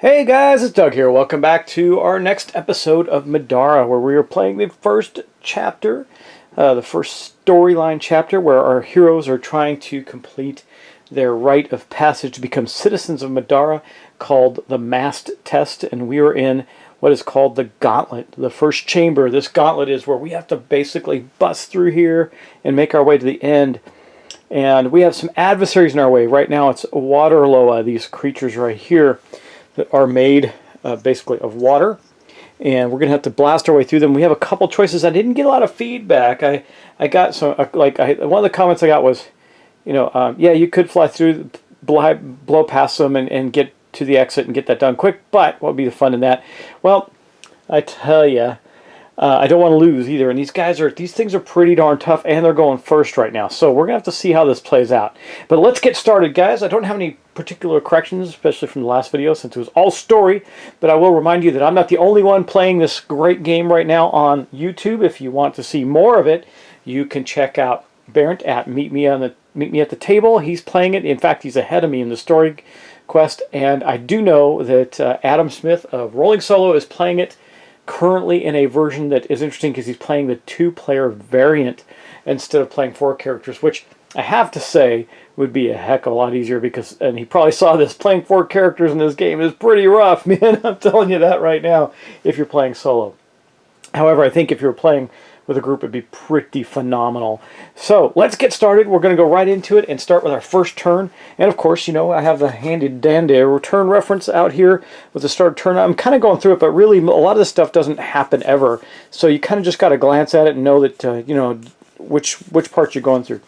Hey guys, it's Doug here. Welcome back to our next episode of Middara, where we are playing the first chapter, the first storyline chapter, where our heroes are trying to complete their rite of passage to become citizens of Middara, called the Mast Test, and we are in what is called the Gauntlet, the first chamber. This Gauntlet is where we have to basically bust through here and make our way to the end. And we have some adversaries in our way. Right now it's water loa, these creatures right here that are made basically of water, and we're gonna have to blast our way through them. We have a couple choices. I didn't get a lot of feedback. I got some one of the comments I got was, yeah, you could fly through, blow past them, and get to the exit and get that done quick. But what would be the fun in that? Well, I tell you, I don't want to lose either. And these things are pretty darn tough, and they're going first right now. So we're gonna have to see how this plays out. But let's get started, guys. I don't have any particular corrections, especially from the last video, since it was all story. But I will remind you that I'm not the only one playing this great game right now on YouTube. If you want to see more of it, you can check out Barrett at Meet Me at the Table. He's playing it. In fact, he's ahead of me in the story quest. And I do know that Adam Smith of Rolling Solo is playing it currently in a version that is interesting because he's playing the 2-player variant instead of playing 4 characters, which I have to say would be a heck of a lot easier because, and he probably saw this, playing 4 characters in this game is pretty rough, man. I'm telling you that right now if you're playing solo. However, I think if you're playing with a group, it'd be pretty phenomenal. So let's get started. We're going to go right into it and start with our first turn. And of course, I have the handy dandy return reference out here with the start turn. I'm kind of going through it, but really a lot of this stuff doesn't happen ever. So you kind of just got to glance at it and know that, which parts you're going through.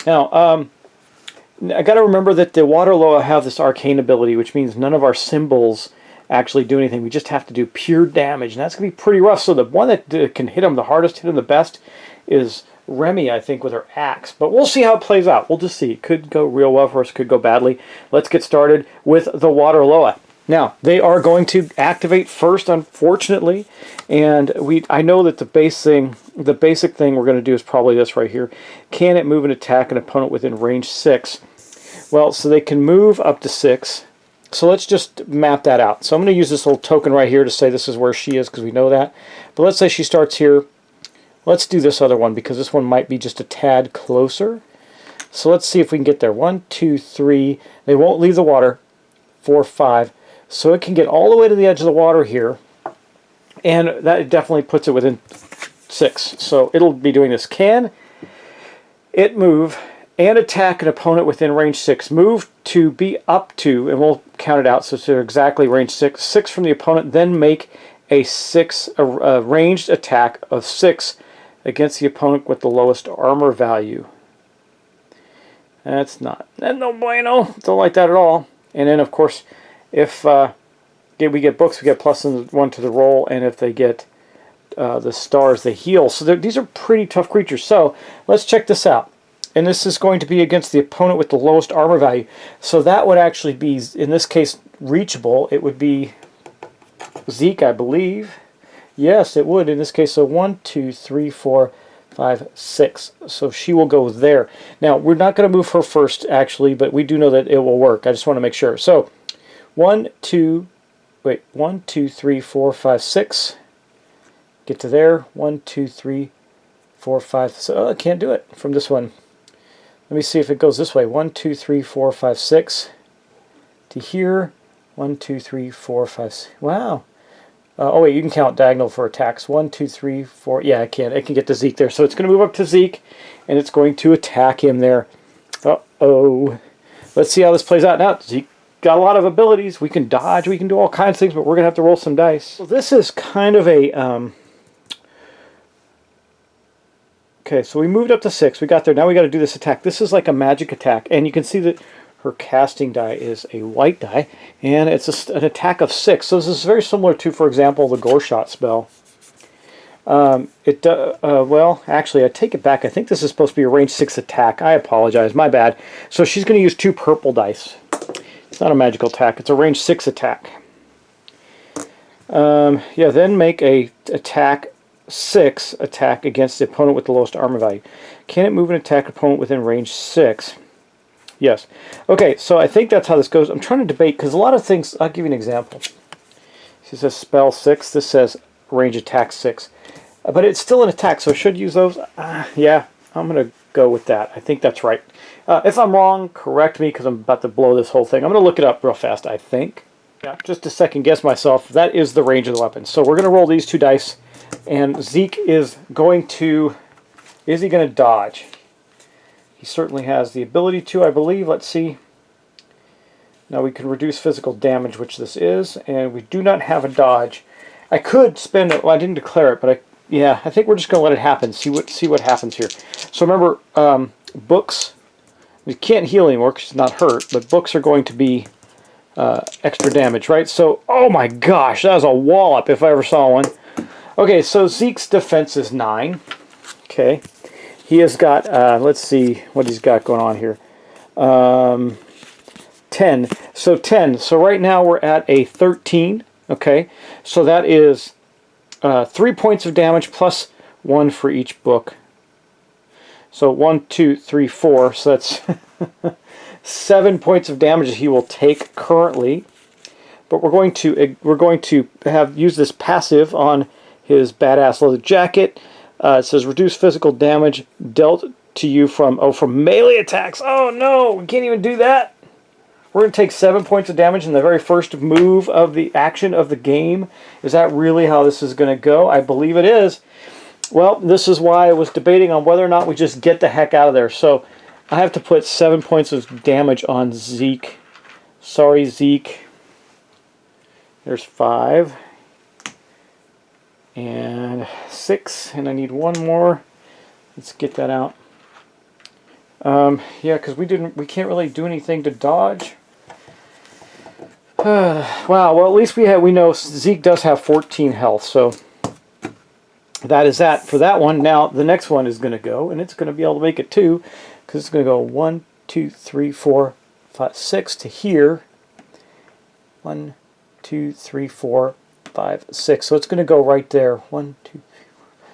Now, I got to remember that the water loa have this arcane ability, which means none of our symbols actually do anything. We just have to do pure damage, and that's going to be pretty rough. So the one that can hit him the hardest, hit him the best, is Remy, I think, with her axe. But we'll see how it plays out. We'll just see. It could go real well for us, could go badly. Let's get started with the water loa. Now, they are going to activate first, unfortunately, and I know that the basic thing we're going to do is probably this right here. Can it move and attack an opponent within range 6? Well, so they can move up to 6. So let's just map that out. So I'm going to use this little token right here to say this is where she is because we know that. But let's say she starts here. Let's do this other one because this one might be just a tad closer. So let's see if we can get there. 1, 2, 3. They won't leave the water. 4, 5. So it can get all the way to the edge of the water here. And that definitely puts it within 6. So it'll be doing this. Can it move and attack an opponent within range 6? Move to be up to, and we'll count it out so it's exactly range 6. 6 from the opponent, then make a ranged attack of 6 against the opponent with the lowest armor value. That's no bueno. Don't like that at all. And then, of course, if we get books, we get +1 to the roll, and if they get the stars, they heal. So these are pretty tough creatures. So let's check this out. And this is going to be against the opponent with the lowest armor value. So that would actually be, in this case, reachable. It would be Zeke, I believe. Yes, it would in this case. So 1, 2, 3, 4, 5, 6. So she will go there. Now, we're not going to move her first, actually, but we do know that it will work. I just want to make sure. So 1, 2, 3, 4, 5, 6. Get to there. 1, 2, 3, 4, 5. So I can't do it from this one. Let me see if it goes this way. 1, 2, 3, 4, 5, 6 to here. 1, 2, 3, 4, 5, 6. Wow. Oh wait, you can count diagonal for attacks. 1, 2, 3, 4. Yeah, I can. It can get to Zeke there. So it's going to move up to Zeke, and it's going to attack him there. Uh-oh. Let's see how this plays out. Now, Zeke got a lot of abilities. We can dodge. We can do all kinds of things, but we're going to have to roll some dice. So this is kind of a... Okay, so we moved up to 6. We got there. Now we got to do this attack. This is like a magic attack, and you can see that her casting die is a white die, and it's an attack of 6. So this is very similar to, for example, the Gore Shot spell. Well, actually, I take it back. I think this is supposed to be a range 6 attack. I apologize. My bad. So she's going to use 2 purple dice. It's not a magical attack. It's a range 6 attack. Yeah, then make a attack 6 attack against the opponent with the lowest armor value. Can it move and attack opponent within range 6? Yes. Okay, so I think that's how this goes. I'm trying to debate, because a lot of things... I'll give you an example. This says spell 6. This says range attack 6. But it's still an attack, so I should use those. Yeah, I'm going to go with that. I think that's right. If I'm wrong, correct me, because I'm about to blow this whole thing. I'm going to look it up real fast, I think. Yeah, just to second guess myself, that is the range of the weapon. So we're going to roll these 2 dice, and Zeke is going to... Is he going to dodge? He certainly has the ability to, I believe. Let's see. Now we can reduce physical damage, which this is, and we do not have a dodge. I could spend it. Well, I didn't declare it, but I think we're just going to let it happen. See what happens here. So remember, books. We can't heal anymore because it's not hurt, but books are going to be extra damage, right? So, oh my gosh, that was a wallop if I ever saw one. Okay, so Zeke's defense is 9. Okay. He has got, let's see what he's got going on here. 10. So 10. So right now we're at a 13. Okay. So that is 3 points of damage plus 1 for each book. So 1, 2, 3, 4. So that's 7 points of damage he will take currently. But we're going to use this passive on his badass leather jacket. It says reduce physical damage dealt to you from melee attacks. Oh no, we can't even do that. We're going to take 7 points of damage in the very first move of the action of the game. Is that really how this is going to go? I believe it is. Well, this is why I was debating on whether or not we just get the heck out of there. So I have to put 7 points of damage on Zeke. Sorry, Zeke. There's 5. And 6, and I need 1 more. Let's get that out. Yeah, because we can't really do anything to dodge. Wow. Well, at least we know Zeke does have 14 health, so that is that for that one. Now the next one is going to go, and it's going to be able to make it 2, because it's going to go 1, 2, 3, 4, 5, 6 to here. 1, 2, 3, 4, 5, 6. So it's going to go right there. 1, 2, 3, 4.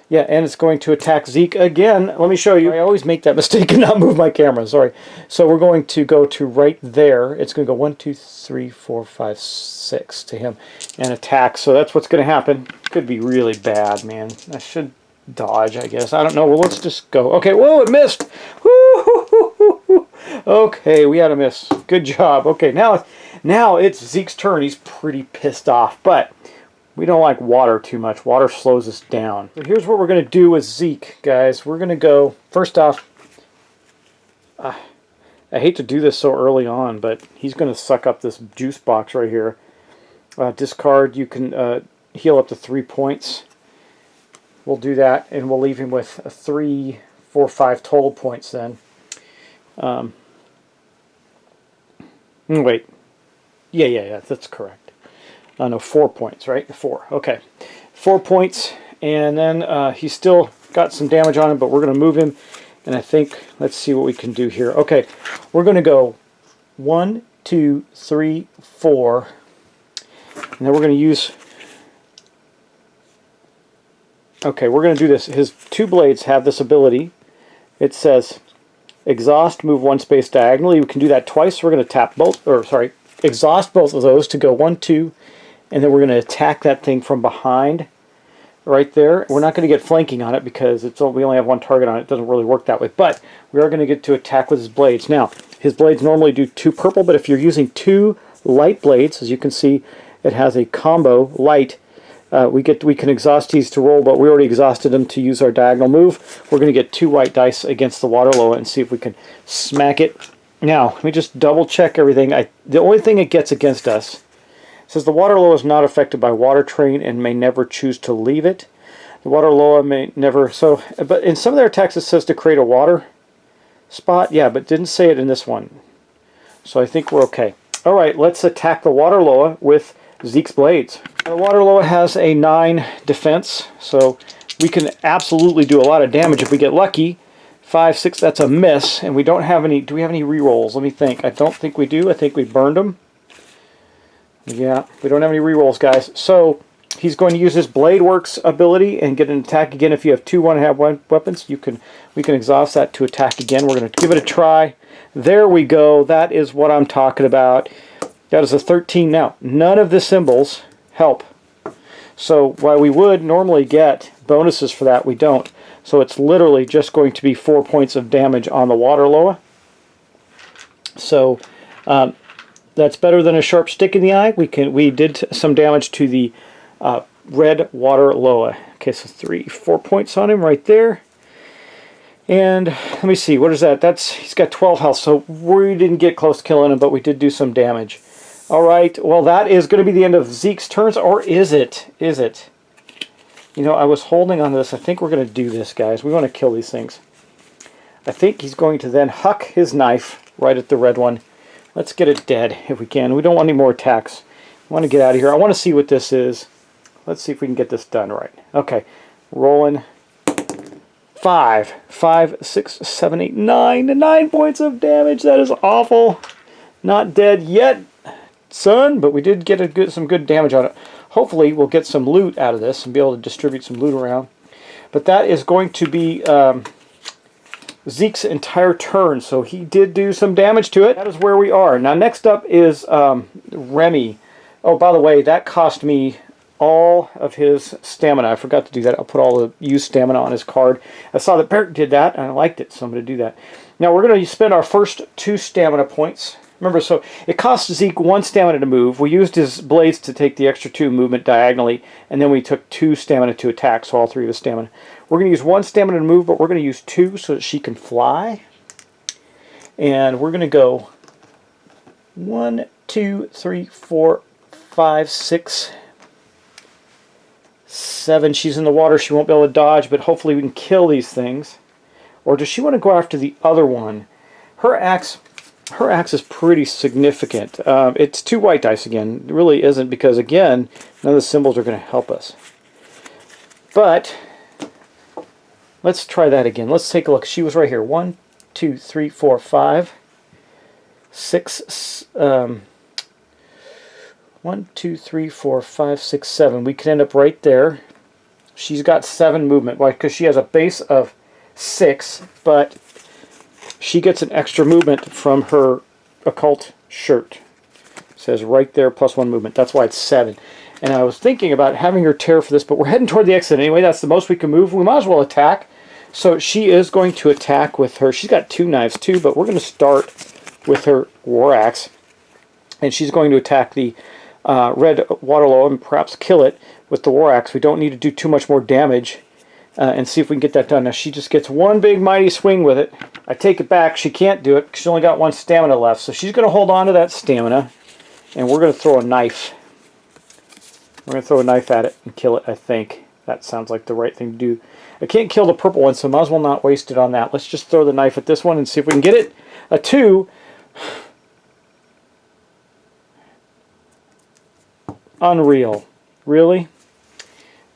Yeah, and it's going to attack Zeke again. Let me show you. I always make that mistake and not move my camera. Sorry. So we're going to go to right there. It's going to go 1, 2, 3, 4, 5, 6 to him and attack. So that's what's going to happen. Could be really bad, man. I should dodge, I guess. I don't know. Well, let's just go. Okay. Whoa, it missed. Woo-hoo-hoo-hoo-hoo. Okay, we had a miss. Good job. Okay, now it's Zeke's turn. He's pretty pissed off, but we don't like water too much. Water slows us down. So here's what we're going to do with Zeke, guys. We're going to go, first off, I hate to do this so early on, but he's going to suck up this juice box right here. Discard, you can heal up to 3 points. We'll do that, and we'll leave him with 3, 4, 5 total points then. Wait. Yeah, that's correct. No, 4 points, right? 4. Okay. 4 points, and then he's still got some damage on him, but we're going to move him, and I think, let's see what we can do here. Okay, we're going to go 1, 2, 3, 4, and then we're going to use... Okay, we're going to do this. His 2 blades have this ability. It says, exhaust, move 1 space diagonally. We can do that twice. We're going to tap both, or sorry, exhaust both of those to go 1, 2, and then we're going to attack that thing from behind right there. We're not going to get flanking on it because we only have 1 target on it. It doesn't really work that way, but we are going to get to attack with his blades. Now, his blades normally do 2 purple, but if you're using 2 light blades, as you can see, it has a combo light. We can exhaust these to roll, but we already exhausted them to use our diagonal move. We're going to get 2 white dice against the Waterloa and see if we can smack it. Now, let me just double check everything. The only thing it gets against us says the Waterloa is not affected by Water Train and may never choose to leave it. The Waterloa may never... but in some of their attacks it says to create a water spot. Yeah, but didn't say it in this one. So I think we're okay. Alright, let's attack the Waterloa with Zeke's blades. The Waterloa has a 9 defense, so we can absolutely do a lot of damage if we get lucky. 5, 6, that's a miss, and we don't have any... Do we have any rerolls? Let me think. I don't think we do. I think we burned them. Yeah, we don't have any rerolls, guys. So he's going to use his Blade Works ability and get an attack again. If you have two 1.5 weapons, we can exhaust that to attack again. We're going to give it a try. There we go. That is what I'm talking about. That is a 13 now. None of the symbols help. So while we would normally get bonuses for that, we don't. So it's literally just going to be 4 points of damage on the water loa. So that's better than a sharp stick in the eye. We did some damage to the red water loa. Okay, so 4 points on him right there. And let me see, what is that? He's got 12 health, so we didn't get close to killing him, but we did do some damage. Alright, well that is going to be the end of Zeke's turns, or is it? Is it? You know, I was holding on to this. I think we're going to do this, guys. We want to kill these things. I think he's going to then huck his knife right at the red one. Let's get it dead if we can. We don't want any more attacks. I want to get out of here. I want to see what this is. Let's see if we can get this done right. Okay, rolling. 5, 6, 7, 8, 9. 9 points of damage. That is awful. Not dead yet, son, but we did get some good damage on it. Hopefully we'll get some loot out of this and be able to distribute some loot around. But that is going to be Zeke's entire turn, so he did do some damage to it. That is where we are. Now next up is Remy. Oh, by the way, that cost me all of his stamina. I forgot to do that. I'll put all the used stamina on his card. I saw that Bert did that, and I liked it, so I'm going to do that. Now we're going to spend our first 2 stamina points. Remember, so it cost Zeke 1 stamina to move. We used his blades to take the extra 2 movement diagonally, and then we took 2 stamina to attack, so all 3 of his stamina. We're going to use 1 stamina to move, but we're going to use 2 so that she can fly. And we're going to go 1, 2, 3, 4, 5, 6, 7. She's in the water. She won't be able to dodge, but hopefully we can kill these things. Or does she want to go after the other one? Her axe is pretty significant. It's 2 white dice again. It really isn't, because again, none of the symbols are going to help us. But let's try that again. Let's take a look. She was right here. 1, 2, 3, 4, 5, 6. 1, 2, 3, 4, 5, 6, 7. We could end up right there. She's got 7 movement. Why? Because she has a base of 6, but she gets an extra movement from her occult shirt. It says right there, +1 movement. That's why it's 7. And I was thinking about having her tear for this, but we're heading toward the exit anyway. That's the most we can move. We might as well attack. So she is going to attack with her. She's got 2 knives too, but we're going to start with her war axe. And she's going to attack the red water loa and perhaps kill it with the war axe. We don't need to do too much more damage. And see if we can get that done. Now she just gets 1 big mighty swing with it. I take it back. She can't do it. She's only got 1 stamina left. So she's going to hold on to that stamina. And we're going to throw a knife. We're going to throw a knife at it and kill it, I think. That sounds like the right thing to do. I can't kill the purple one, so might as well not waste it on that. Let's just throw the knife at this one and see if we can get it. A 2. Unreal. Really?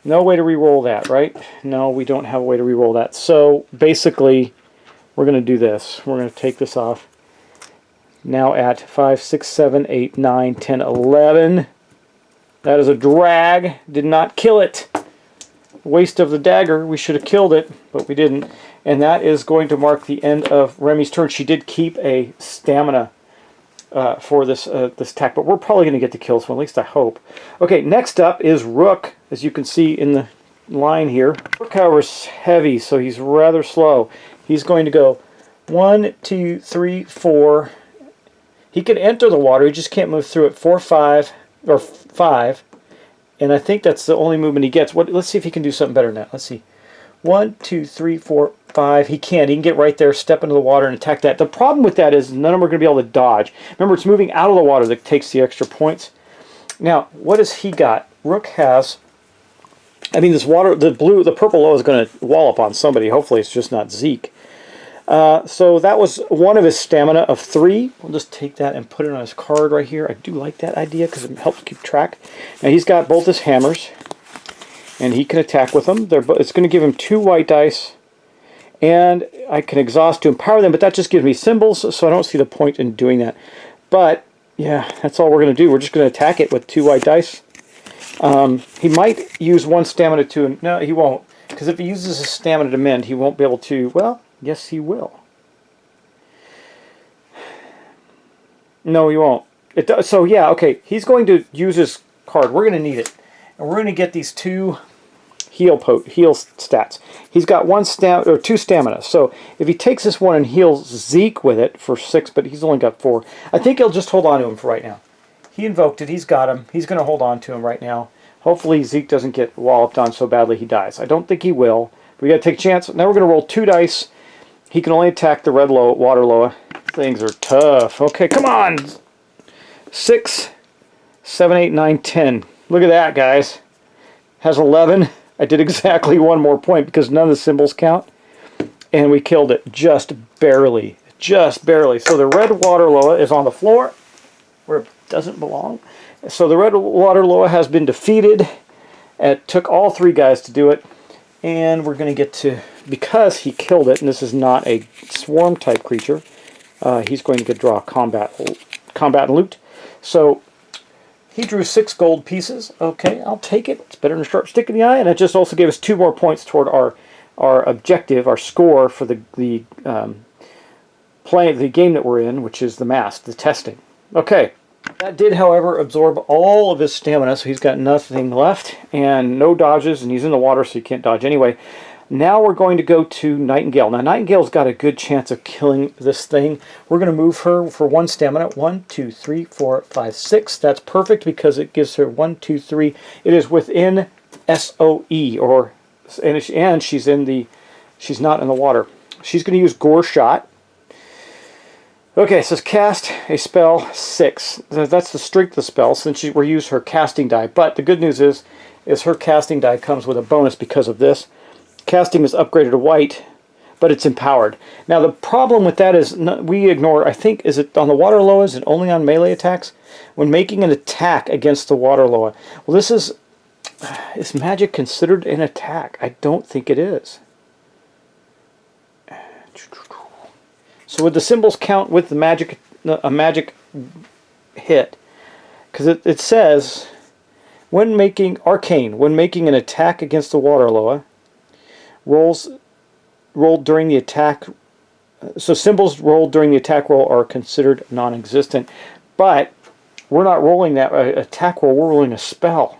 No way to re-roll that, right? No, we don't have a way to re-roll that. So basically, we're going to do this. We're going to take this off. Now at 5, 6, 7, 8, 9, 10, 11. That is a drag. Did not kill it. Waste of the dagger. We should have killed it, but we didn't. And that is going to mark the end of Remy's turn. She did keep a stamina for this attack, but we're probably going to get the kills, well, at least I hope. Okay, next up is Rook, as you can see in the line here. Rook, however, is heavy, so he's rather slow. He's going to go 1, 2, 3, 4. He can enter the water, he just can't move through it. 4, 5, or 5, and I think that's the only movement he gets. Let's see if he can do something better than that. Let's see. 1, 2, 3, 4, 5. He can't. He can get right there, step into the water, and attack that. The problem with that is none of them are going to be able to dodge. Remember, it's moving out of the water that takes the extra points. Now, what has he got? Rook has... I mean, this water, the purple loa is going to wallop on somebody. Hopefully, it's just not Zeke. So that was 1 of his stamina of 3. We'll just take that and put it on his card right here. I do like that idea because it helps keep track. Now, he's got both his hammers. And he can attack with them. It's going to give him 2 white dice. And I can exhaust to empower them, but that just gives me symbols, so I don't see the point in doing that. But, yeah, that's all we're going to do. We're just going to attack it with 2 white dice. He might use one stamina to... No, he won't. Because if he uses his stamina to mend, he won't be able to... Well, yes, he will. No, he won't. So, yeah, okay. He's going to use his card. We're going to need it. And we're going to get these two heal stats. He's got two stamina. So, if he takes this one and heals Zeke with it for 6, but he's only got 4, I think he'll just hold on to him for right now. He invoked it. He's got him. He's going to hold on to him right now. Hopefully, Zeke doesn't get walloped on so badly he dies. I don't think he will. We got to take a chance. Now we're going to roll 2 dice. He can only attack the red water Loa. Things are tough. Okay, come on. 6, 7, 8, 9, 10. Look at that, guys. Has 11. I did exactly 1 more point because none of the symbols count. And we killed it just barely. Just barely. So the red water Loa is on the floor where it doesn't belong. So the red water Loa has been defeated. It took all 3 guys to do it. And we're going to get to... Because he killed it, and this is not a swarm type creature, he's going to draw combat and loot. So he drew 6 gold pieces. Okay, I'll take it. It's better than a sharp stick in the eye, and it just also gave us 2 more points toward our objective, our score for the game that we're in, which is the mask, the testing. Okay, that did, however, absorb all of his stamina, so he's got nothing left and no dodges, and he's in the water, so he can't dodge anyway. Now we're going to go to Nightingale. Now Nightingale's got a good chance of killing this thing. We're going to move her for 1 stamina. 1, 2, 3, 4, 5, 6. That's perfect because it gives her 1, 2, 3. It is within SOE, and she's not in the water. She's going to use Gore Shot. Okay, it says cast a spell 6. That's the strength of the spell since we'll use her casting die. But the good news is her casting die comes with a bonus because of this. Casting is upgraded to white, but it's empowered. Now the problem with that is we ignore, I think, is it on the water Loa? Is it only on melee attacks? When making an attack against the water Loa. Well, is magic considered an attack? I don't think it is. So would the symbols count with a magic hit? Because it says, when making an attack against the water Loa, rolled during the attack, so symbols rolled during the attack roll are considered non-existent. But we're not rolling that attack roll, we're rolling a spell.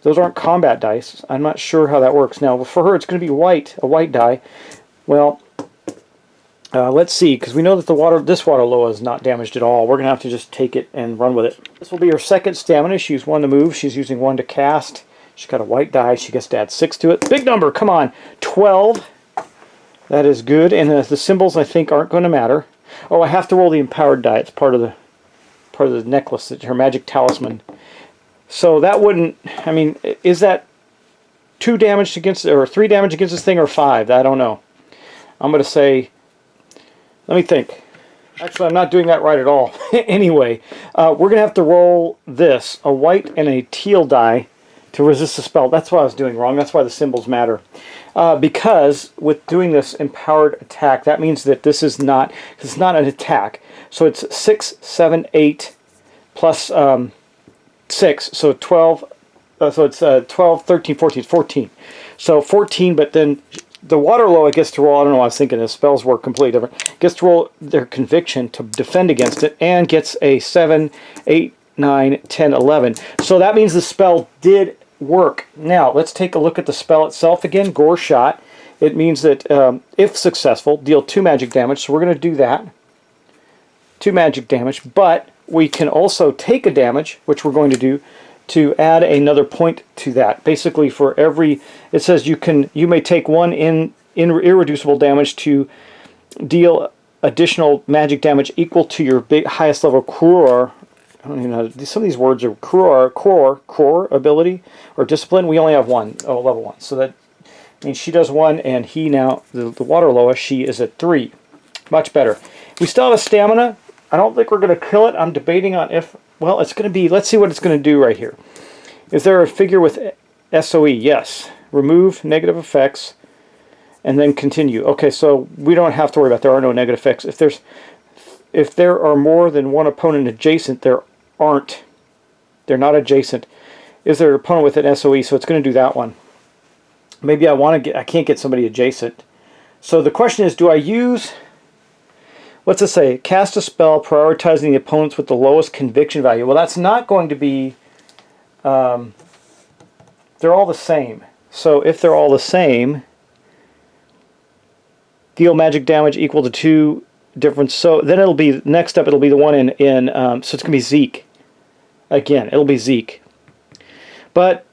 Those aren't combat dice. I'm not sure how that works. Now, for her, it's going to be white, a white die. Well, let's see, because we know that this water Loa is not damaged at all. We're going to have to just take it and run with it. This will be her second stamina. She used 1 to move. She's using 1 to cast. She's got a white die. She gets to add 6 to it. Big number, come on. 12. That is good. And the symbols, I think, aren't going to matter. Oh, I have to roll the empowered die. It's part of the necklace, her magic talisman. So that wouldn't... I mean, is that 2 damage against... or 3 damage against this thing, or 5? I don't know. I'm going to say... Let me think. Actually, I'm not doing that right at all. Anyway, we're going to have to roll this. A white and a teal die to resist the spell. That's what I was doing wrong. That's why the symbols matter. Because with doing this empowered attack, that means that this is not, it's not an attack. So it's 6, 7, 8 plus 6. So 12. So it's 12, 13, 14. It's 14. So 14, but then the water Loa gets to roll, I don't know, I was thinking the spells were completely different, gets to roll their conviction to defend against it, and gets a 7, 8, 9, 10, 11. So that means the spell did work. Now, let's take a look at the spell itself again. Gore Shot. It means that if successful, deal 2 magic damage. So we're going to do that. 2 magic damage. But we can also take a damage, which we're going to do, to add another point to that. Basically, for every... It says you may take 1 irreducible damage to deal additional magic damage equal to your highest level Kuror. I don't even know. Some of these words are Kuror ability or discipline. We only have 1. Oh, level 1. So that means she does 1, and he now, the water Loa, she is at 3. Much better. We still have a stamina. I don't think we're going to kill it. I'm debating on if... Well, it's going to be... Let's see what it's going to do right here. Is there a figure with SOE? Yes. Remove negative effects and then continue. Okay, so we don't have to worry about... There are no negative effects. If there are more than 1 opponent adjacent, there aren't. They're not adjacent. is there an opponent with an SOE? So it's going to do that one. Maybe I can't get somebody adjacent. So the question is, do I use, what's it say? Cast a spell prioritizing the opponents with the lowest conviction value. Well, that's not going to be, they're all the same. So if they're all the same, deal magic damage equal to 2 different. So then it'll be, next up it'll be the one so it's going to be Zeke. Again, it'll be Zeke. But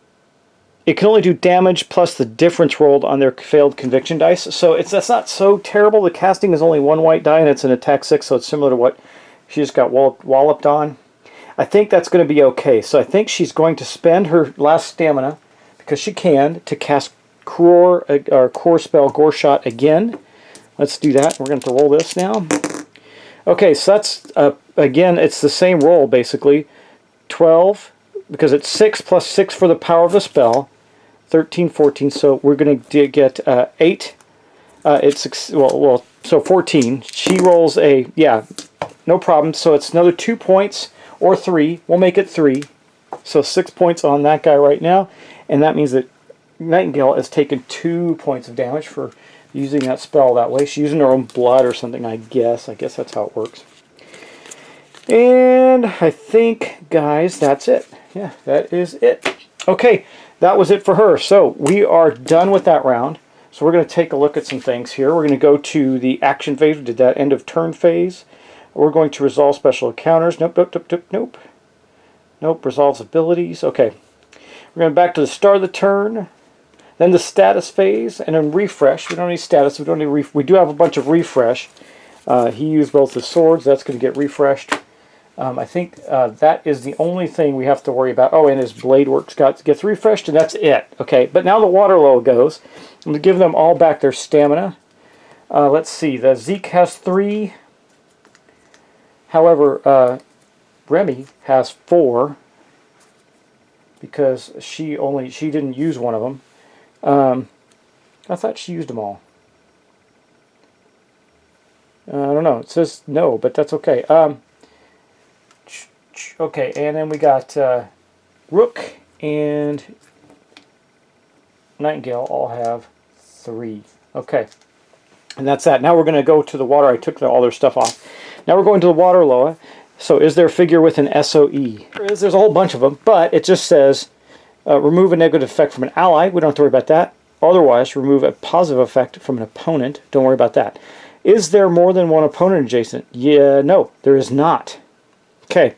it can only do damage plus the difference rolled on their failed conviction dice. So that's not so terrible. The casting is only 1 white die and it's an attack 6, so it's similar to what she just got walloped on. I think that's going to be okay. So I think she's going to spend her last stamina, because she can, to cast core spell Gore Shot again. Let's do that. We're going to have to roll this now. Okay, so that's, again, it's the same roll basically. 12, because it's 6 plus 6 for the power of the spell. 13, 14, so we're going to get 8. So 14. She rolls yeah, no problem. So it's another 2 points, or 3. We'll make it 3. So 6 points on that guy right now. And that means that Nightingale has taken 2 points of damage for using that spell that way. She's using her own blood or something, I guess. I guess that's how it works. And I think, guys, that's it. Yeah, that is it. Okay, that was it for her. So we are done with that round. So we're going to take a look at some things here. We're going to go to the action phase. We did that end of turn phase. We're going to resolve special encounters. Nope, nope, nope, nope, nope. Nope, resolves abilities. Okay. We're going back to the start of the turn. Then the status phase, and then refresh. We don't need status. We don't need we do have a bunch of refresh. He used both the swords. That's going to get refreshed. I think that is the only thing we have to worry about. Oh, and his blade works gets refreshed, and that's it. Okay, but now the Waterlow goes. I'm going to give them all back their stamina. Let's see. The Zeke has 3. However, Remy has 4 because she didn't use one of them. I thought she used them all. I don't know. It says no, but that's okay. Okay, and then we got Rook and Nightingale all have 3. Okay, and that's that. Now we're going to go to the water. I took all their stuff off. Now we're going to the Waterloa. So is there a figure with an SOE? There's a whole bunch of them, but it just says remove a negative effect from an ally. We don't have to worry about that. Otherwise, remove a positive effect from an opponent. Don't worry about that. Is there more than one opponent adjacent? Yeah, no, there is not. Okay.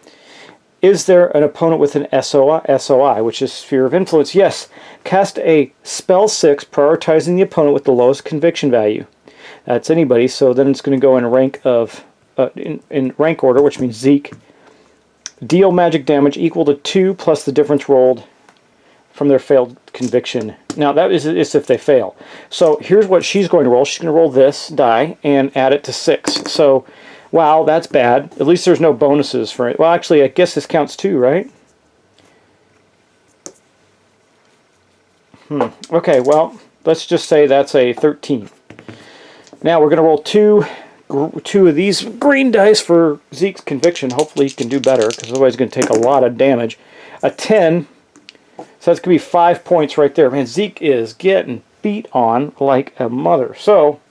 Is there an opponent with an SOI, which is Sphere of Influence? Yes. Cast a spell 6, prioritizing the opponent with the lowest conviction value. That's anybody, so then it's going to go in rank of in rank order, which means Zeke. Deal magic damage equal to 2 plus the difference rolled from their failed conviction. Now that is if they fail. So here's what she's going to roll. She's going to roll this die and add it to 6. So, wow, that's bad. At least there's no bonuses for it. Well, actually, I guess this counts too, right? Okay, well, let's just say that's a 13. Now we're going to roll two of these green dice for Zeke's conviction. Hopefully he can do better, because otherwise he's going to take a lot of damage. A 10. So that's going to be 5 points right there. Man, Zeke is getting beat on like a mother. So,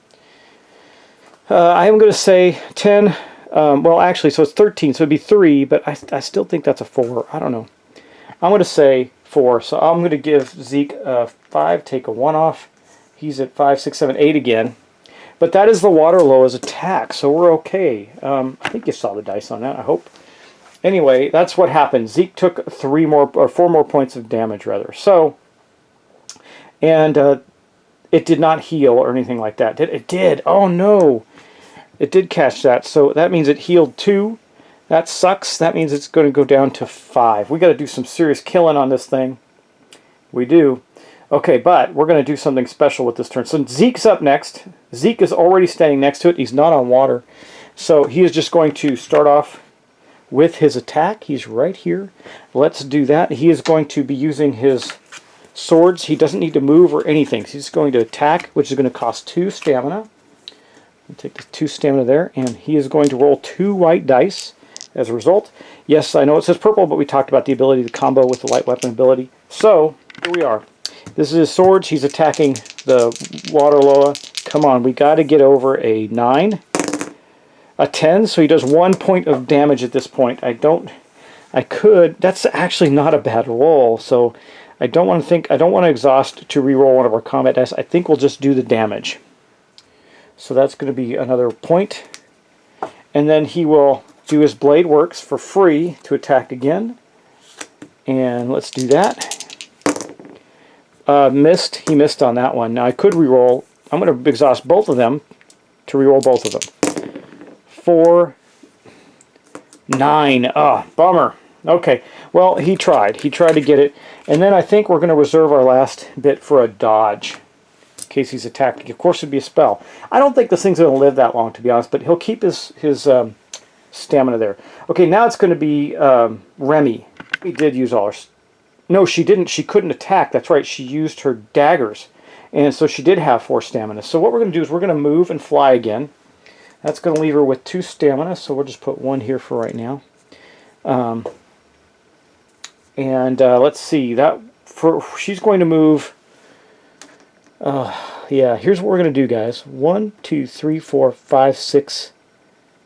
I am going to say 10. Well, actually, so it's 13. So it'd be 3, but I still think that's a 4. I don't know. I'm going to say 4. So I'm going to give Zeke a 5, take a 1 off. He's at 5, 6, 7, 8 again. But that is the Waterlow's attack, so we're okay. I think you saw the dice on that, I hope. Anyway, that's what happened. Zeke took 4 more points of damage, rather. So, and it did not heal or anything like that. It did. Oh no, it did catch that. So that means it healed 2. That sucks. That means it's going to go down to 5. We got to do some serious killing on this thing. We do. Okay, but we're going to do something special with this turn. So Zeke's up next. Zeke is already standing next to it. He's not on water. So he is just going to start off with his attack. He's right here. Let's do that. He is going to be using his swords. He doesn't need to move or anything. He's just going to attack, which is going to cost 2 stamina. I'll take the 2 stamina there. And he is going to roll 2 white dice. as a result. Yes, I know it says purple, but we talked about the ability to combo with the light weapon ability. So, here we are. This is his swords. He's attacking the water loa. Come on, we got to get over a 9. A 10, so he does 1 point of damage at this point. That's actually not a bad roll, so I don't want to exhaust to reroll one of our combat dice. I think we'll just do the damage. So that's going to be another point. And then he will do his blade works for free to attack again. And let's do that. Missed. He missed on that one. Now I could reroll. I'm going to exhaust both of them to reroll both of them. 4, 9. Ah, bummer. Okay, well, he tried. He tried to get it. And then I think we're going to reserve our last bit for a dodge, in case he's attacked. Of course, it'd be a spell. I don't think this thing's going to live that long, to be honest, but he'll keep his stamina there. Okay, now it's going to be Remy. We did use all her... No, she didn't. She couldn't attack. That's right. She used her daggers. And so she did have 4 stamina. So what we're going to do is we're going to move and fly again. That's going to leave her with 2 stamina, so we'll just put 1 here for right now. Let's see. She's going to move... yeah, here's what we're going to do, guys. 1, 2, 3, 4, 5, 6,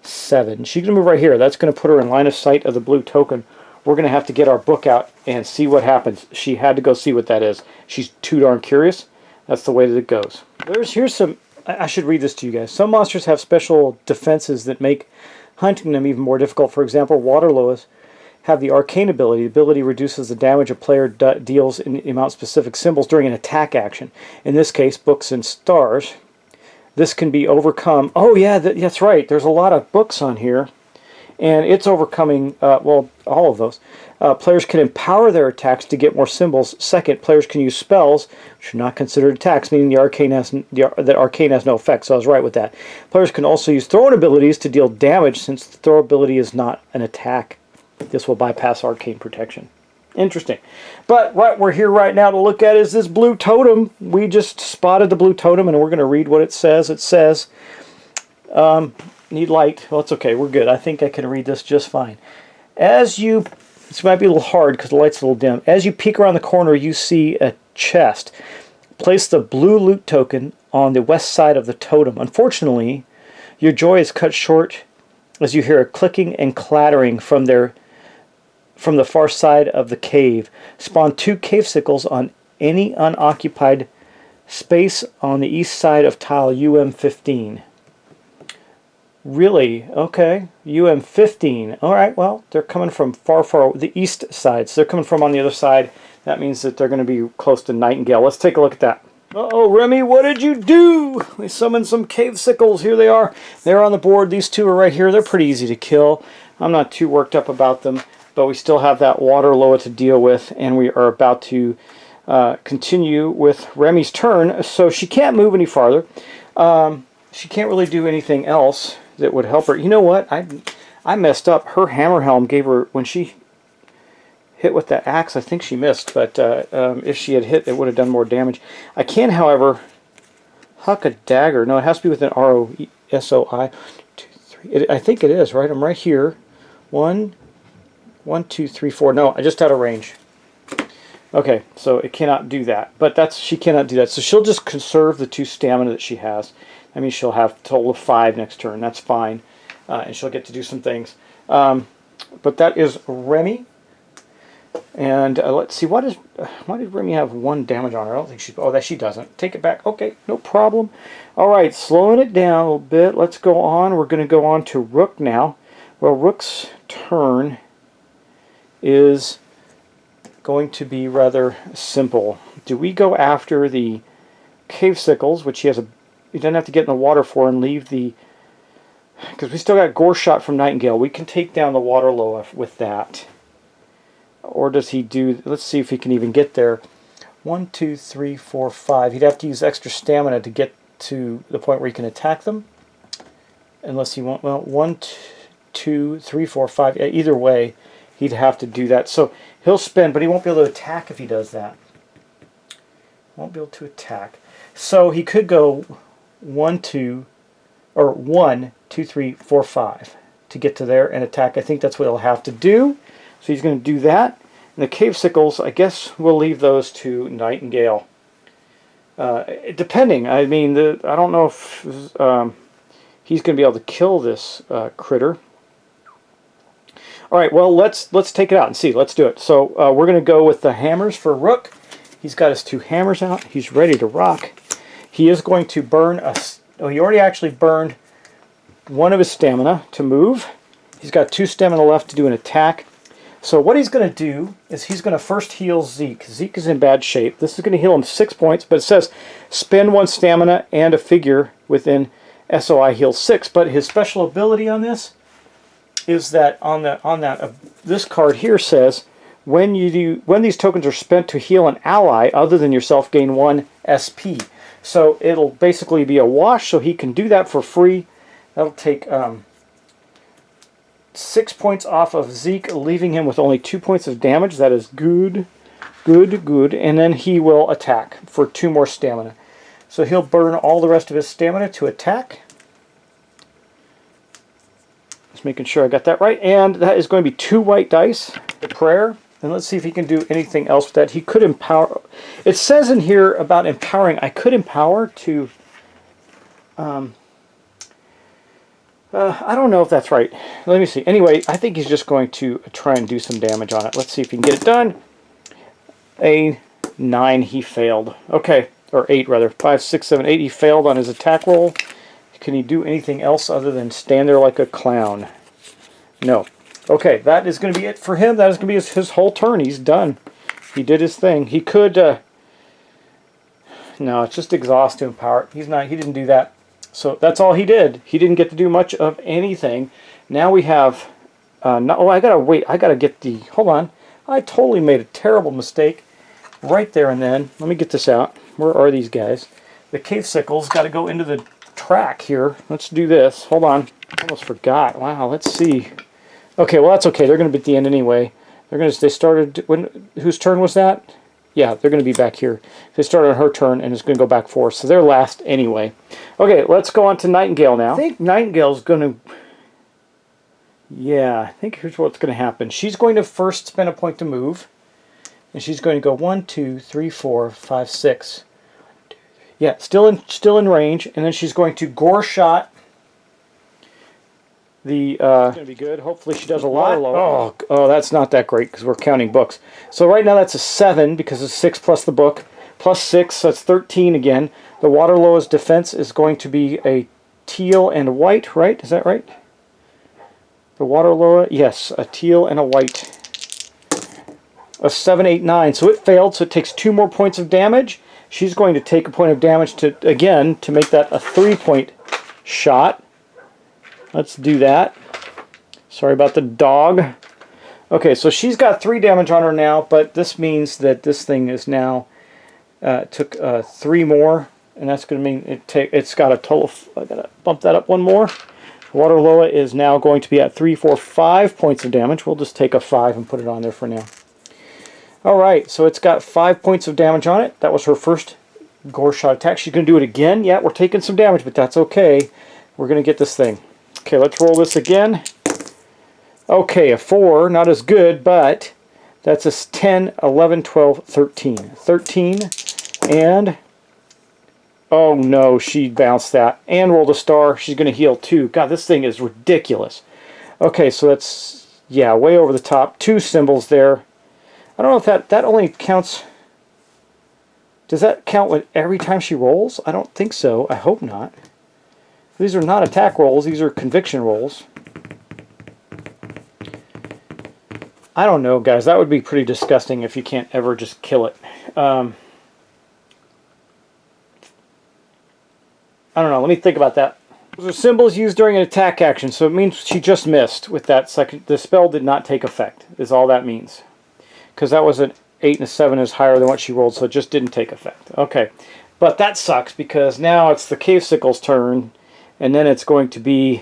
7. She's going to move right here. That's going to put her in line of sight of the blue token. We're going to have to get our book out and see what happens. She had to go see what that is. She's too darn curious. That's the way that it goes. Here's some... I should read this to you guys. Some monsters have special defenses that make hunting them even more difficult. For example, water loas have the arcane ability. The ability reduces the damage a player deals in amount-specific symbols during an attack action. In this case, books and stars. This can be overcome. Oh yeah, that's right. There's a lot of books on here. And it's overcoming, well, all of those. Players can empower their attacks to get more symbols. Second, players can use spells, which are not considered attacks, meaning that arcane has no effect, so I was right with that. Players can also use throwing abilities to deal damage, since the throw ability is not an attack. This will bypass arcane protection. Interesting. But what we're here right now to look at is this blue totem. We just spotted the blue totem, and we're going to read what it says. It says... need light. Well, it's okay. We're good. I think I can read this just fine. This might be a little hard because the light's a little dim. As you peek around the corner, you see a chest. Place the blue loot token on the west side of the totem. Unfortunately, your joy is cut short as you hear a clicking and clattering from the far side of the cave. Spawn 2 cave sickles on any unoccupied space on the east side of tile UM15. Really? Okay. UM15. Alright, well, they're coming from far the east side. So they're coming from on the other side. That means that they're going to be close to Nightingale. Let's take a look at that. Uh-oh, Remy, what did you do? We summoned some cave sickles. Here they are. They're on the board. These 2 are right here. They're pretty easy to kill. I'm not too worked up about them, but we still have that water loa to deal with, and we are about to continue with Remy's turn. So she can't move any farther. She can't really do anything else that would help her. You know what? I messed up. Her hammer helm gave her, when she hit with that axe, I think she missed, but if she had hit, it would have done more damage. I can, however, huck a dagger. No, it has to be with an R-O-S-O-I. 2, 3. I think it is, right? I'm right here. 1, 2, 3, 4. No, I just out of range. Okay, so it cannot do that. But she cannot do that. So she'll just conserve the 2 stamina that she has. I mean, she'll have a total of 5 next turn. That's fine. And she'll get to do some things. But that is Remy. And let's see, why did Remy have 1 damage on her? I don't think she doesn't. Take it back. Okay, no problem. All right, slowing it down a little bit. Let's go on. We're going to go on to Rook now. Well, Rook's turn is going to be rather simple. Do we go after the cave sickles, which he doesn't have to get in the water for, and leave the... Because we still got Gore Shot from Nightingale. We can take down the water loa with that. Or does he do... Let's see if he can even get there. 1, 2, 3, 4, 5. He'd have to use extra stamina to get to the point where he can attack them. Unless he won't... Well, 1, 2, 3, 4, 5. Either way, he'd have to do that. So he'll spend, but he won't be able to attack if he does that. Won't be able to attack. So he could go 1, 2, 3, 4, 5. to get to there and attack. I think that's what he'll have to do. So he's going to do that. And the cave sickles, I guess we'll leave those to Nightingale. Depending, I mean, I don't know if he's going to be able to kill this critter. All right, well, let's take it out and see. Let's do it. So we're going to go with the hammers for Rook. He's got his 2 hammers out. He's ready to rock. He is going to burn oh, he already actually burned 1 of his stamina to move. He's got 2 stamina left to do an attack. So what he's going to do is he's going to first heal Zeke. Zeke is in bad shape. This is going to heal him 6 points, but it says spend 1 stamina and a figure within SOI heals 6. But his special ability on this is that this card here says when these tokens are spent to heal an ally other than yourself, gain 1 SP. So it'll basically be a wash, so he can do that for free. That'll take 6 points off of Zeke, leaving him with only 2 points of damage. That is good, good, good. And then he will attack for 2 more stamina. So he'll burn all the rest of his stamina to attack. Just making sure I got that right. And that is going to be 2 white dice, the prayer. And let's see if he can do anything else with that. He could empower. It says in here about empowering. I could empower to... I don't know if that's right. Let me see. Anyway, I think he's just going to try and do some damage on it. Let's see if he can get it done. A 9, he failed. Okay, or 8 rather. 5, 6, 7, 8. He failed on his attack roll. Can he do anything else other than stand there like a clown? No. Okay, that is going to be it for him. That is going to be his whole turn. He's done. He did his thing. He could... no, it's just exhaust to empower. He didn't do that. So that's all he did. He didn't get to do much of anything. Now we have... oh, I gotta wait. I gotta get the... Hold on. I totally made a terrible mistake right there and then. Let me get this out. Where are these guys? The cave sickles got to go into the track here. Let's do this. Hold on. I almost forgot. Wow, let's see. Okay, well that's okay. They're going to be at the end anyway. They started... Whose turn was that? Yeah, they're going to be back here. They started on her turn, and it's going to go back for us. So they're last anyway. Okay, let's go on to Nightingale now. I think Nightingale's going to... Yeah, I think here's what's going to happen. She's going to first spend a point to move. And she's going to go 1, 2, 3, 4, 5, 6. Yeah, still in range. And then she's going to gore shot the... It's going to be good. Hopefully she does a lot. Oh, that's not that great because we're counting books. So right now that's a 7 because it's 6 plus the book. Plus 6, so that's 13 again. The Waterlow's defense is going to be a teal and a white, right? Is that right? The Waterlow, yes, a teal and a white. A 7, 8, 9. So it failed, so it takes 2 more points of damage. She's going to take a point of damage to make that a 3-point shot. Let's do that. Sorry about the dog. Okay, so she's got 3 damage on her now, but this means that this thing is now took 3 more, and that's going to mean it's got a total. I gotta bump that up 1 more. Waterloa is now going to be at 3, 4, 5 points of damage. We'll just take a 5 and put it on there for now. All right, so it's got 5 points of damage on it. That was her first gore shot attack. She's going to do it again. Yeah, we're taking some damage, but that's okay. We're going to get this thing. Okay, let's roll this again. Okay, a 4, not as good, but that's a 10, 11, 12, 13. 13, and... Oh no, she bounced that. And rolled a star. She's going to heal 2. God, this thing is ridiculous. Okay, so that's, yeah, way over the top. 2 symbols there. I don't know if that only counts... Does that count with every time she rolls? I don't think so. I hope not. These are not attack rolls. These are conviction rolls. I don't know, guys. That would be pretty disgusting if you can't ever just kill it. I don't know. Let me think about that. Those are symbols used during an attack action, so it means she just missed with that second. The spell did not take effect, is all that means. Because that was an 8 and a 7 is higher than what she rolled, so it just didn't take effect. Okay. But that sucks, because now it's the Cave Sickle's turn, and then it's going to be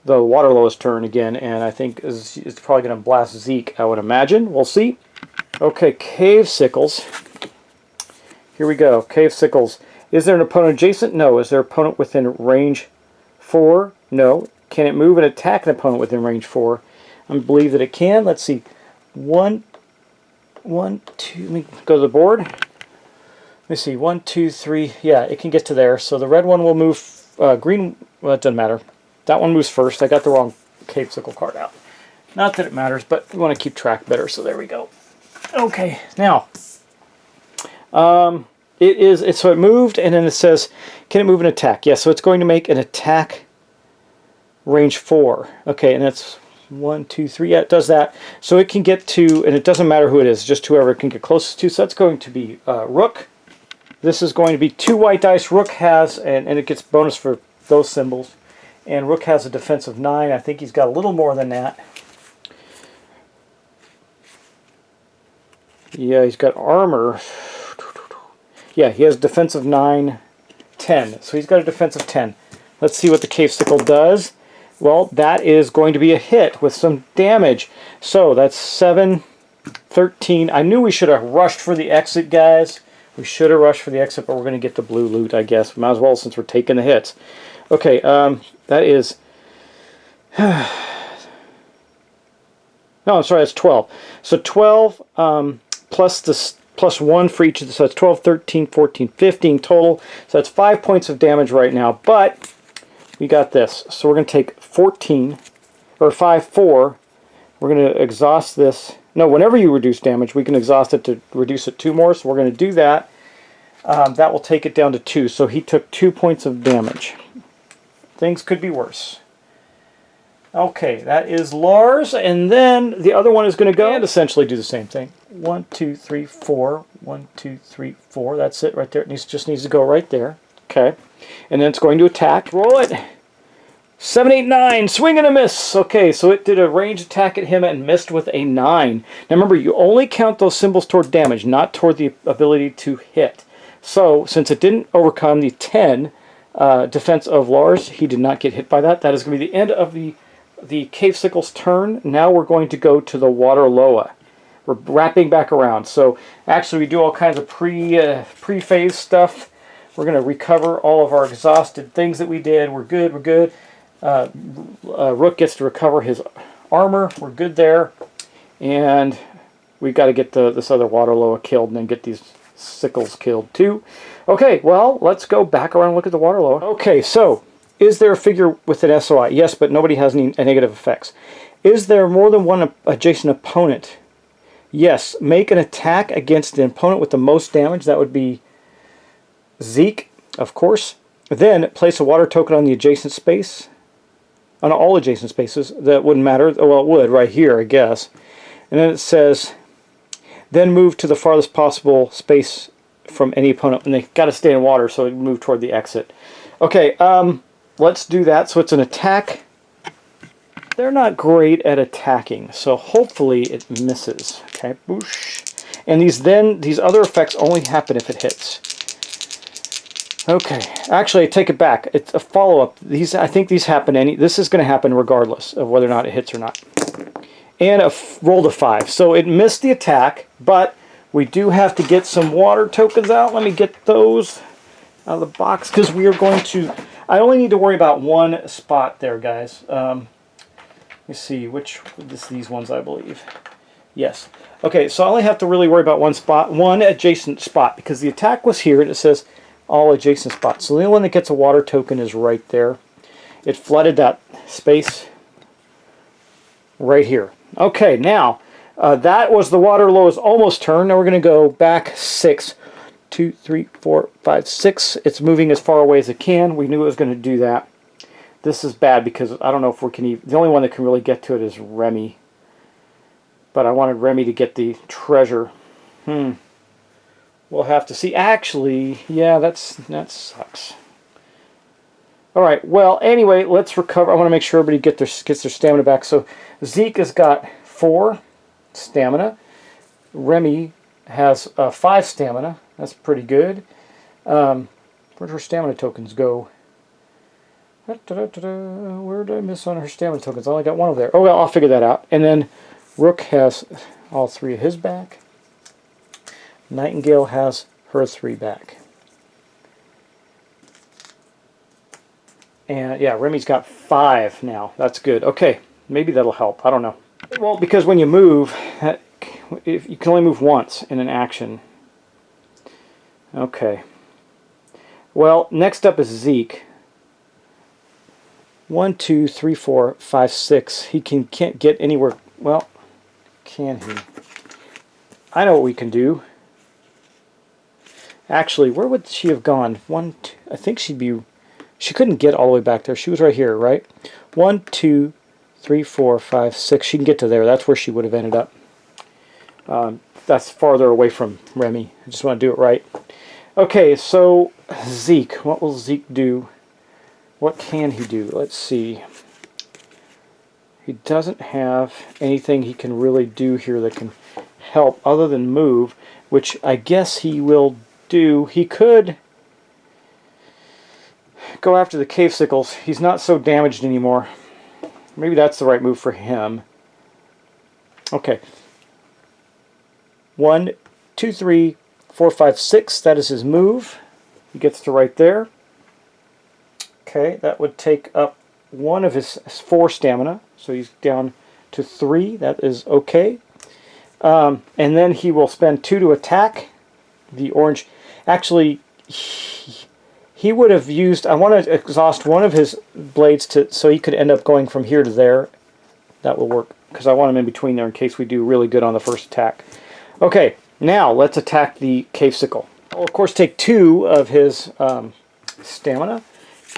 the Waterlow's turn again, and I think it's probably going to blast Zeke, I would imagine. We'll see. Okay, Cave Sickles. Here we go. Cave Sickles. Is there an opponent adjacent? No. Is there an opponent within range 4? No. Can it move and attack an opponent within range 4? I believe that it can. Let's see. 1, 2. Let me go to the board. Let me see. 1, 2, 3. Yeah, it can get to there. So the red one will move. Green. Well, it doesn't matter. That one moves first. I got the wrong Cave Sickle card out. Not that it matters, but we want to keep track better. So there we go. Okay. Now, so it moved, and then it says, can it move and attack? Yes. So it's going to make an attack range 4. Okay, and that's 1, 2, 3. Yeah, it does that. So it can get to, and it doesn't matter who it is, just whoever it can get closest to. So that's going to be Rook. This is going to be 2 white dice. Rook has, and it gets bonus for those symbols. And Rook has a defense of 9. I think he's got a little more than that. Yeah, he's got armor. Yeah, he has defense of 9, 10. So he's got a defense of 10. Let's see what the Cave Sickle does. Well, that is going to be a hit with some damage. So that's 7, 13. I knew we should have rushed for the exit, guys. We should have rushed for the exit, but we're going to get the blue loot, I guess. We might as well since we're taking the hits. Okay, that is... no, I'm sorry, that's 12. So 12 plus 1 for each of the... So that's 12, 13, 14, 15 total. So that's 5 points of damage right now, but... we got this. So we're going to take 14, or 5, 4. We're going to exhaust this. No, whenever you reduce damage, we can exhaust it to reduce it 2 more. So we're going to do that. That will take it down to 2. So he took 2 points of damage. Things could be worse. Okay, that is Lars. And then the other one is going to go and essentially do the same thing. 1, 2, 3, 4. 1, 2, 3, 4. That's it right there. It just needs to go right there. Okay. And then it's going to attack. Roll it. 7, 8, 9. Swing and a miss. Okay, so it did a range attack at him and missed with a 9. Now remember, you only count those symbols toward damage, not toward the ability to hit. So, since it didn't overcome the 10 defense of Lars, he did not get hit by that. That is going to be the end of the Cave Sickle's turn. Now we're going to go to the Water Loa. We're wrapping back around. So, actually, we do all kinds of pre-phase stuff. We're going to recover all of our exhausted things that we did. We're good, we're good. Rook gets to recover his armor. We're good there. And we've got to get this other Water Loa killed and then get these sickles killed too. Okay, well, let's go back around and look at the Water Loa. Okay, so, is there a figure with an SOI? Yes, but nobody has any negative effects. Is there more than one adjacent opponent? Yes. Make an attack against the opponent with the most damage. That would be Zeke, of course. Then place a water token on the adjacent space. On all adjacent spaces. That wouldn't matter. Well, it would right here, I guess. And then it says, then move to the farthest possible space from any opponent. And they got to stay in water, so it move toward the exit. Okay, let's do that. So it's an attack. They're not great at attacking, so hopefully it misses. Okay, boosh. And these other effects only happen if it hits. Okay, actually, I take it back. It's a follow-up. I think these happen. This is going to happen regardless of whether or not it hits or not. And rolled a 5, so it missed the attack, but we do have to get some water tokens out. Let me get those out of the box because we are going to. I only need to worry about one spot there, guys. Let me see these ones, I believe. Yes. Okay, so I only have to really worry about one adjacent spot, because the attack was here and it says all adjacent spots. So the only one that gets a water token is right there. It flooded that space right here. Okay, now that was the Water Loa's almost turn. Now we're going to go back 6. 2, 3, 4, 5, 6. It's moving as far away as it can. We knew it was going to do that. This is bad because I don't know if we can even... The only one that can really get to it is Remy. But I wanted Remy to get the treasure. We'll have to see. Actually, yeah, that sucks. Alright, well, anyway, let's recover. I want to make sure everybody gets their stamina back. So, Zeke has got 4 stamina. Remy has 5 stamina. That's pretty good. Where'd her stamina tokens go? Where did I miss on her stamina tokens? I only got 1 over there. Oh, well, I'll figure that out. And then Rook has all 3 of his back. Nightingale has her 3 back. And yeah, Remy's got 5 now. That's good. Okay, maybe that'll help. I don't know. Well, because when you move, if you can only move once in an action. Okay. Well, next up is Zeke. 1, 2, 3, 4, 5, 6. He can't get anywhere. Well, can he? I know what we can do. Actually, where would she have gone? 1, 2, I think she'd be... She couldn't get all the way back there. She was right here, right? 1, 2, 3, 4, 5, 6. She can get to there. That's where she would have ended up. That's farther away from Remy. I just want to do it right. Okay, so Zeke. What will Zeke do? What can he do? Let's see. He doesn't have anything he can really do here that can help other than move, which I guess he will do. He could go after the cave sickles. He's not so damaged anymore. Maybe that's the right move for him. Okay. 1, 2, 3, 4, 5, 6. That is his move. He gets to right there. Okay, that would take up 1 of his 4 stamina. So he's down to 3. That is okay. And then he will spend 2 to attack the orange. Actually, he would have used... I want to exhaust 1 of his blades so he could end up going from here to there. That will work, because I want him in between there in case we do really good on the first attack. Okay, now let's attack the cave sickle. I'll, of course, take 2 of his stamina.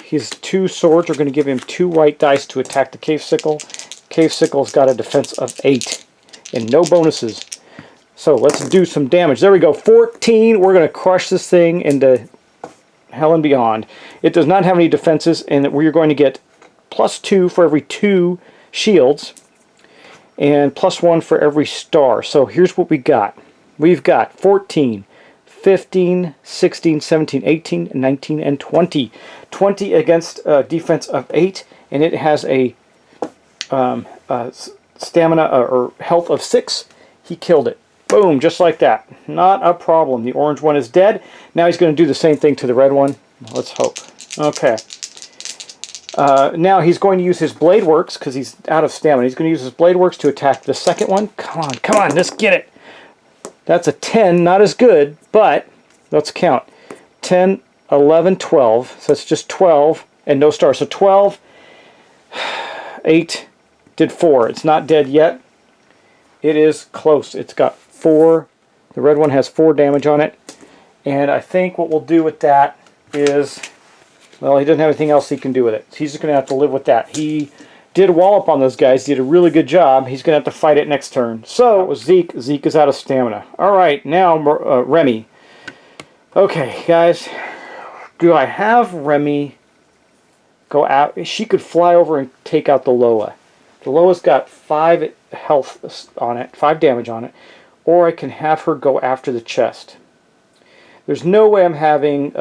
His 2 swords are going to give him 2 white dice to attack the cave sickle. Cave sickle's got a defense of 8 and no bonuses. So let's do some damage. There we go, 14. We're going to crush this thing into hell and beyond. It does not have any defenses, and we're going to get +2 for every 2 shields and +1 for every star. So here's what we got. We've got 14, 15, 16, 17, 18, 19, and 20. 20 against a defense of 8, and it has a stamina or health of 6. He killed it. Boom, just like that. Not a problem. The orange one is dead. Now he's going to do the same thing to the red one. Let's hope. Okay. Now he's going to use his blade works because he's out of stamina. He's going to use his blade works to attack the second one. Come on, let's get it. That's a 10, not as good, but let's count. 10, 11, 12. So it's just 12 and no star. So 12, 8, did 4. It's not dead yet. It is close. It's got 4. The red one has 4 damage on it. And I think what we'll do with that is, well, he doesn't have anything else he can do with it. He's just going to have to live with that. He did wallop on those guys, did a really good job. He's going to have to fight it next turn. So, it was Zeke. Zeke is out of stamina. Alright, now Remy. Okay, guys. Do I have Remy go out? She could fly over and take out the Loa. The Loa's got 5 health on it, 5 damage on it. Or I can have her go after the chest. There's no way I'm having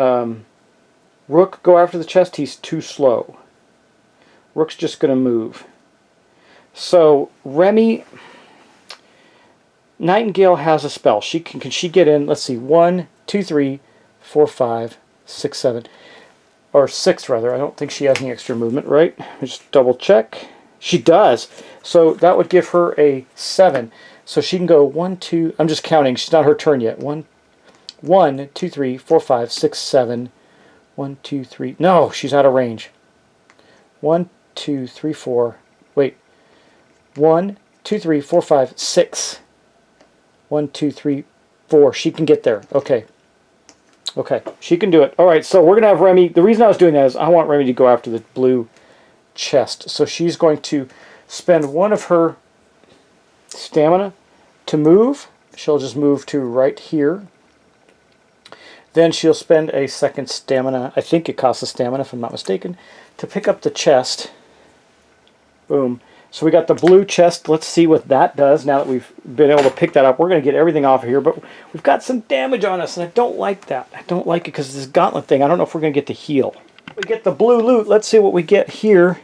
Rook go after the chest. He's too slow. Rook's just going to move. So, Remy... Nightingale has a spell. Can she get in? Let's see. 1, 2, 3, 4, 5, 6, 7. Or 6, rather. I don't think she has any extra movement, right? Just double check. She does. So, that would give her a 7. So, she can go 1, 2... I'm just counting. She's not her turn yet. 1, 2, 3, 4, 5, 6, 7... 1, 2, 3. No, she's out of range. 1, 2, 3, 4. Wait. 1, 2, 3, 4, 5, 6. 1, 2, 3, 4. She can get there. Okay. Okay. She can do it. Alright, so we're going to have Remy. The reason I was doing that is I want Remy to go after the blue chest. So she's going to spend 1 of her stamina to move. She'll just move to right here. Then she'll spend a second stamina, I think it costs a stamina if I'm not mistaken, to pick up the chest. Boom. So we got the blue chest. Let's see what that does now that we've been able to pick that up. We're going to get everything off of here, but we've got some damage on us, and I don't like that. I don't like it because of this gauntlet thing. I don't know if we're going to get to heal. We get the blue loot. Let's see what we get here.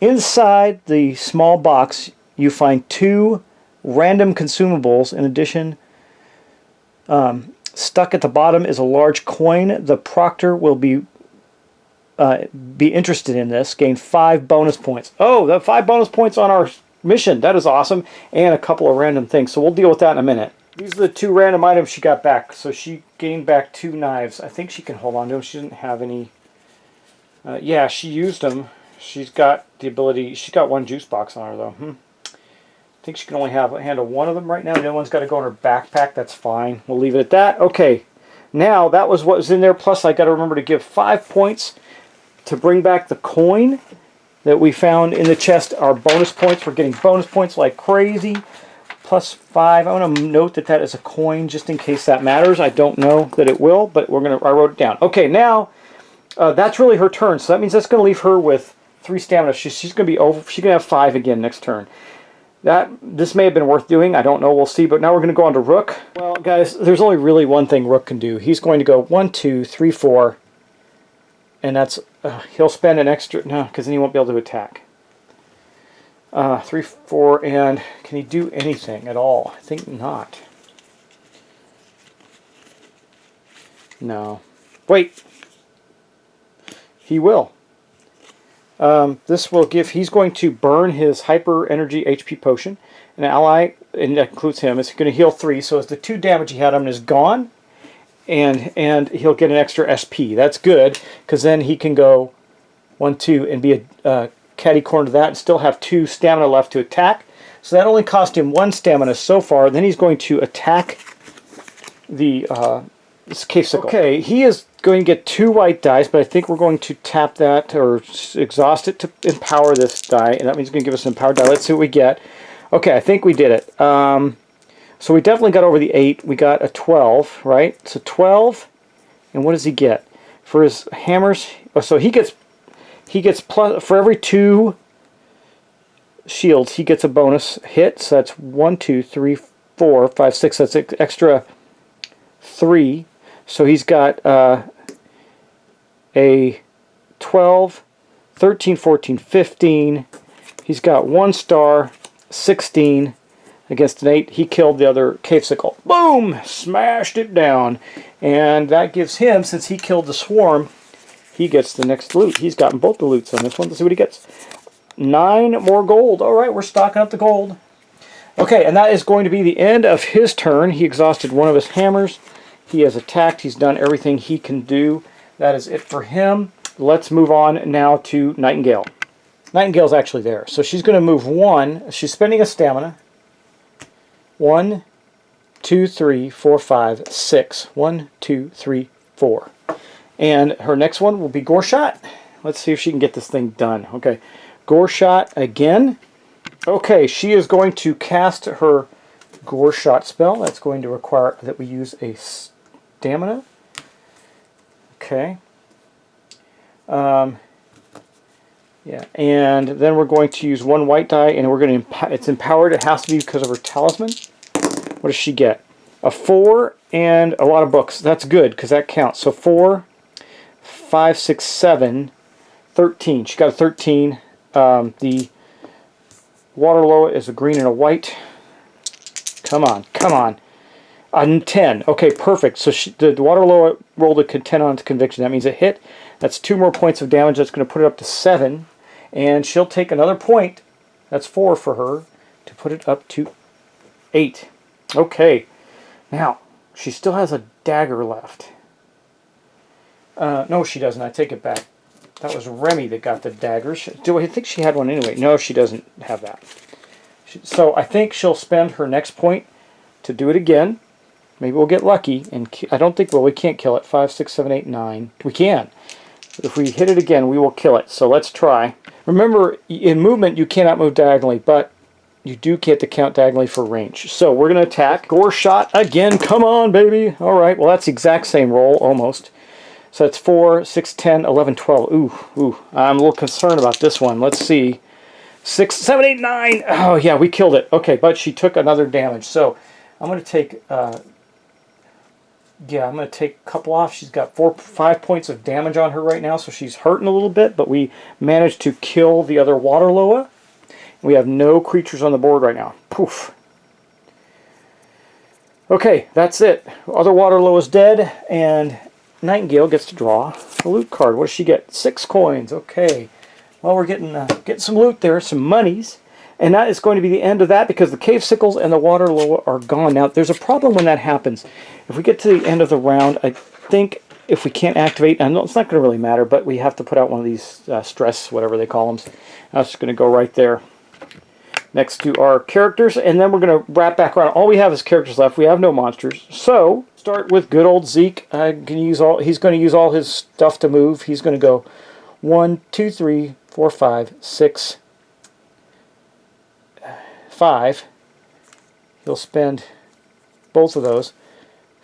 Inside the small box, you find 2 random consumables. In addition, stuck at the bottom is a large coin. The proctor will be be interested in this. Gain 5 bonus points. Oh, the 5 bonus points on our mission. That is awesome. And a couple of random things. So we'll deal with that in a minute. These are the 2 random items she got back. So she gained back 2 knives. I think she can hold on to them. She didn't have any. Yeah, she used them. She's got the ability. She's got 1 juice box on her, though. I think she can only handle 1 of them right now. The other one's got to go in her backpack. That's fine. We'll leave it at that. Okay. Now, that was what was in there. Plus, I got to remember to give 5 points to bring back the coin that we found in the chest. Our bonus points. We're getting bonus points like crazy. Plus 5. I want to note that that is a coin just in case that matters. I don't know that it will, but I wrote it down. Okay, now that's really her turn. So that means that's going to leave her with 3 stamina. She's going to be over. She's going to have 5 again next turn. This may have been worth doing. I don't know. We'll see. But now we're going to go on to Rook. Well, guys, there's only really one thing Rook can do. He's going to go 1, 2, 3, 4. And that's... he'll spend an extra... No, because then he won't be able to attack. 3, 4, and can he do anything at all? I think not. No. Wait. He will. This will give... He's going to burn his hyper energy HP potion. An ally, and that includes him, is going to heal 3. So as the 2 damage he had on him is gone, and he'll get an extra SP. That's good, because then he can go 1, 2, and be a catty corner to that, and still have 2 stamina left to attack. So that only cost him 1 stamina so far. Then he's going to attack the cave sickle. Okay, he is going to get 2 white dice, but I think we're going to tap that or exhaust it to empower this die, and that means it's going to give us an empowered die. Let's see what we get. Okay, I think we did it. So we definitely got over the 8. We got a 12, right? So 12, and what does he get? For his hammers, so he gets plus, for every 2 shields, he gets a bonus hit. So that's 1, 2, 3, 4, 5, 6. That's extra 3. So he's got a 12, 13, 14, 15. He's got 1 star, 16. Against an 8, he killed the other cave sickle. Boom! Smashed it down. And that gives him, since he killed the swarm, he gets the next loot. He's gotten both the loots on this one. Let's see what he gets. 9 more gold. All right, we're stocking up the gold. Okay, and that is going to be the end of his turn. He exhausted 1 of his hammers. He has attacked. He's done everything he can do. That is it for him. Let's move on now to Nightingale. Nightingale's actually there. So she's going to move 1. She's spending a stamina. 1, 2, 3, 4, 5, 6. 1, 2, 3, 4. And her next one will be Gore Shot. Let's see if she can get this thing done. Okay, Gore Shot again. Okay, she is going to cast her Gore Shot spell. That's going to require that we use a stamina. Okay. Yeah, and then we're going to use 1 white die, and we're going to... It's empowered. It has to be because of her talisman. What does she get? A 4 and a lot of books. That's good, because that counts. So 4, 5, 6, 7, 13. She got a 13. The Waterloa is a green and a white. Come on, come on. A 10. Okay, perfect. So the Waterloa rolled a 10 on its conviction. That means it hit. That's 2 more points of damage. That's going to put it up to 7. And she'll take another point. That's 4 for her to put it up to 8. Okay. Now, she still has a dagger left. No, she doesn't. I take it back. That was Remy that got the daggers. Do I think she had one anyway? No, she doesn't have that. So I think she'll spend her next point to do it again. Maybe we'll get lucky. And I don't think, well, we can't kill it. 5, 6, 7, 8, 9. We can. If we hit it again, we will kill it. So let's try. Remember, in movement, you cannot move diagonally, but you do get to count diagonally for range. So we're going to attack. Gore Shot again. Come on, baby. All right. Well, that's the exact same roll, almost. So that's 4, 6, 10, 11, 12. Ooh. I'm a little concerned about this one. Let's see. 6, 7, 8, 9. Oh, yeah, we killed it. Okay, but she took another damage. So I'm going to take... yeah, I'm going to take a couple off. She's got 5 points of damage on her right now, so she's hurting a little bit, but we managed to kill the other Waterloa. We have no creatures on the board right now. Poof. Okay, that's it. Other Waterloa is dead, and Nightingale gets to draw a loot card. What does she get? 6 coins. Okay. Well, we're getting some loot there, some monies. And that is going to be the end of that because the cave sickles and the water loa are gone. Now, there's a problem when that happens. If we get to the end of the round, I think if we can't activate, I know it's not going to really matter, but we have to put out one of these stress, whatever they call them. That's just going to go right there next to our characters, and then we're going to wrap back around. All we have is characters left. We have no monsters. So, start with good old Zeke. He's going to use all his stuff to move. He's going to go 1, 2, 3, 4, 5, 6, 5. He'll spend both of those.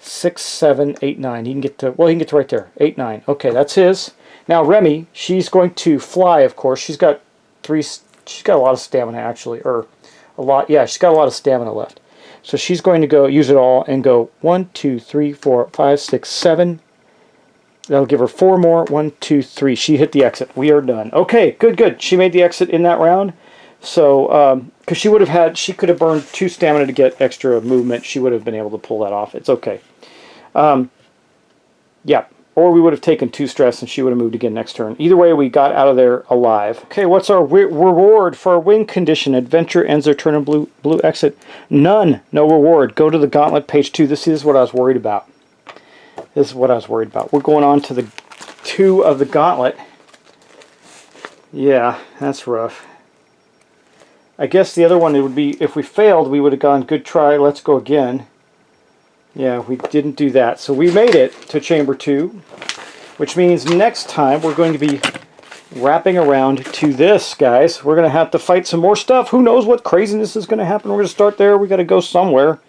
6, 7, 8, 9. He can get to, well, he can get to right there. 8, 9. Okay, that's his. Now Remy, she's going to fly, of course. She's got a lot of stamina actually, or a lot. Yeah, she's got a lot of stamina left. So she's going to go use it all and go 1, 2, 3, 4, 5, 6, 7. That'll give her 4 more. 1, 2, 3. She hit the exit. We are done. Okay, good. She made the exit in that round. So, because she could have burned 2 stamina to get extra movement. She would have been able to pull that off. It's okay. Yeah. Or we would have taken 2 stress and she would have moved again next turn. Either way, we got out of there alive. Okay, what's our reward for our win condition? Adventure ends their turn in blue exit. None. No reward. Go to the Gauntlet, page 2. This is what I was worried about. We're going on to the 2 of the Gauntlet. Yeah, that's rough. I guess the other one, it would be, if we failed, we would have gone, good try, let's go again. Yeah, we didn't do that. So we made it to Chamber 2, which means next time we're going to be wrapping around to this, guys. We're going to have to fight some more stuff. Who knows what craziness is going to happen. We're going to start there. We got to go somewhere.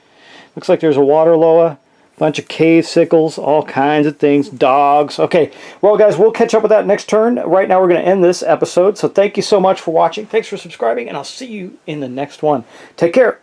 Looks like there's a water loa, bunch of cave sickles, all kinds of things, dogs. Okay, well, guys, we'll catch up with that next turn. Right now, we're going to end this episode. So thank you so much for watching. Thanks for subscribing, and I'll see you in the next one. Take care.